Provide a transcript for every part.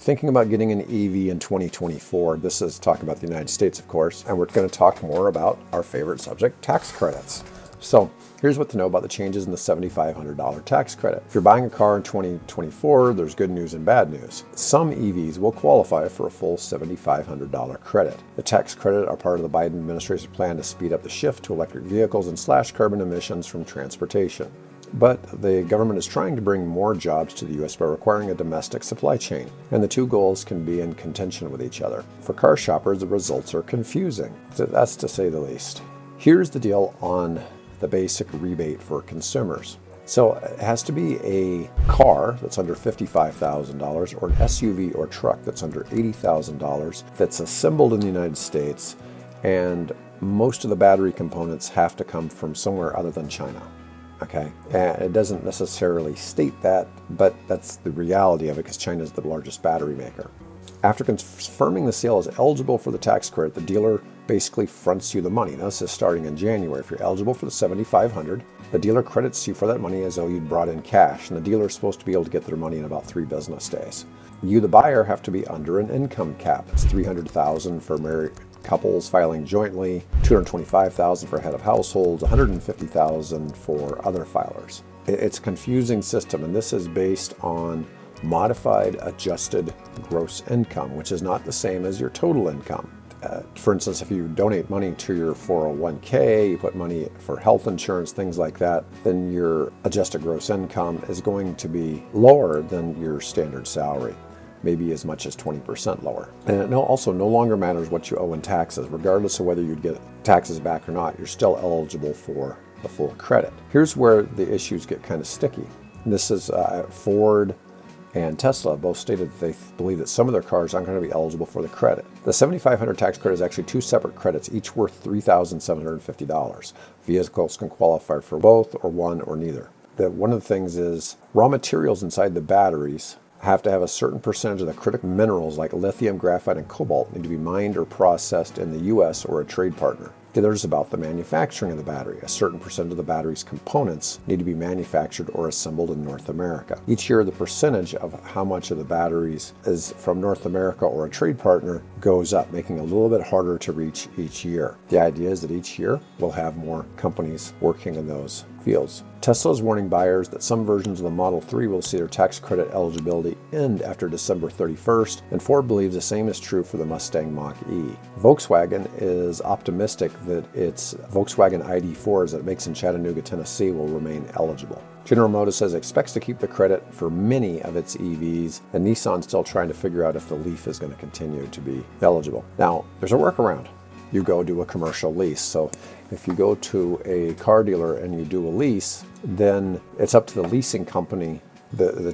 thinking about getting an EV in 2024. This is talking about the United States, of course, and we're going to talk more about our favorite subject, tax credits. So here's what to know about the changes in the $7,500 tax credit. If you're buying a car in 2024, there's good news and bad news. Some EVs will qualify for a full $7,500 credit. The tax credit are part of the Biden administration's plan to speed up the shift to electric vehicles and slash carbon emissions from transportation. But the government is trying to bring more jobs to the U.S. by requiring a domestic supply chain, and the two goals can be in contention with each other. For car shoppers, the results are confusing. That's to say the least. Here's the deal on the basic rebate for consumers. So it has to be a car that's under $55,000 or an SUV or truck that's under $80,000 that's assembled in the United States, and most of the battery components have to come from somewhere other than China. Okay, and it doesn't necessarily state that, but that's the reality of it because China is the largest battery maker. After confirming the sale is eligible for the tax credit, the dealer basically fronts you the money. Now, this is starting in January. If you're eligible for the $7,500, the dealer credits you for that money as though you'd brought in cash, and the dealer is supposed to be able to get their money in about 3 business days. You, the buyer, have to be under an income cap. It's $300,000 for married couples filing jointly, $225,000 for head of households, $150,000 for other filers. It's a confusing system, and this is based on modified adjusted gross income, which is not the same as your total income. For instance, if you donate money to your 401k, you put money for health insurance, things like that, then your adjusted gross income is going to be lower than your standard salary, maybe as much as 20% lower. And it also no longer matters what you owe in taxes. Regardless of whether you'd get taxes back or not, you're still eligible for the full credit. Here's where the issues get kind of sticky. This is Ford and Tesla both stated that they believe that some of their cars aren't going to be eligible for the credit. The $7,500 tax credit is actually two separate credits, each worth $3,750. Vehicles can qualify for both or one or neither. One of the things is raw materials inside the batteries have to have a certain percentage of the critical minerals like lithium, graphite, and cobalt need to be mined or processed in the U.S. or a trade partner. The other is about the manufacturing of the battery. A certain percent of the battery's components need to be manufactured or assembled in North America. Each year, the percentage of how much of the batteries is from North America or a trade partner goes up, making it a little bit harder to reach each year. The idea is that each year we'll have more companies working in those fields. Tesla is warning buyers that some versions of the Model 3 will see their tax credit eligibility end after December 31st, and Ford believes the same is true for the Mustang Mach-E. Volkswagen is optimistic that its Volkswagen ID4s that it makes in Chattanooga, Tennessee will remain eligible. General Motors says it expects to keep the credit for many of its EVs, and Nissan's still trying to figure out if the Leaf is going to continue to be eligible. Now, there's a workaround. You go do a commercial lease. So if you go to a car dealer and you do a lease, then it's up to the leasing company.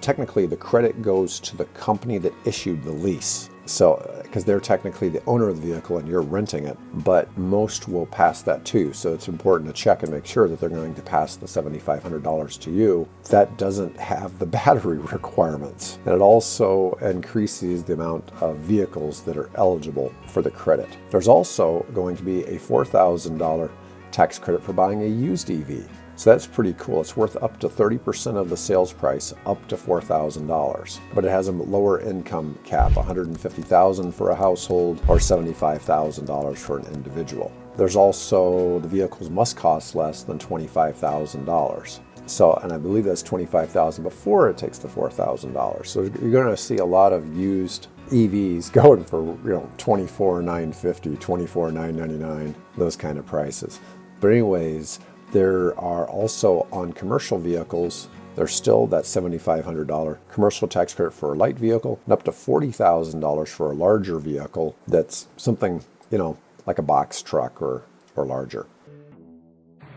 Technically, the credit goes to the company that issued the lease. So, because they're technically the owner of the vehicle and you're renting it, but most will pass that too. So it's important to check and make sure that they're going to pass the $7,500 to you. That doesn't have the battery requirements. And it also increases the amount of vehicles that are eligible for the credit. There's also going to be a $4,000 tax credit for buying a used EV. So that's pretty cool. It's worth up to 30% of the sales price, up to $4,000. But it has a lower income cap, $150,000 for a household or $75,000 for an individual. There's also, the vehicles must cost less than $25,000. So, and I believe that's $25,000 before it takes the $4,000. So you're going to see a lot of used EVs going for, $24,950, $24,999, those kind of prices. But anyways, there are also on commercial vehicles, there's still that $7,500 commercial tax credit for a light vehicle and up to $40,000 for a larger vehicle that's something, like a box truck or larger.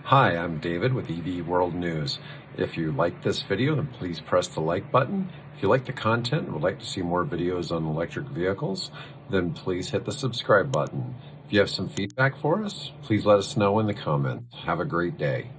Hi, I'm David with EV World News. If you like this video, then please press the like button. If you like the content and would like to see more videos on electric vehicles, then please hit the subscribe button. If you have some feedback for us, please let us know in the comments. Have a great day.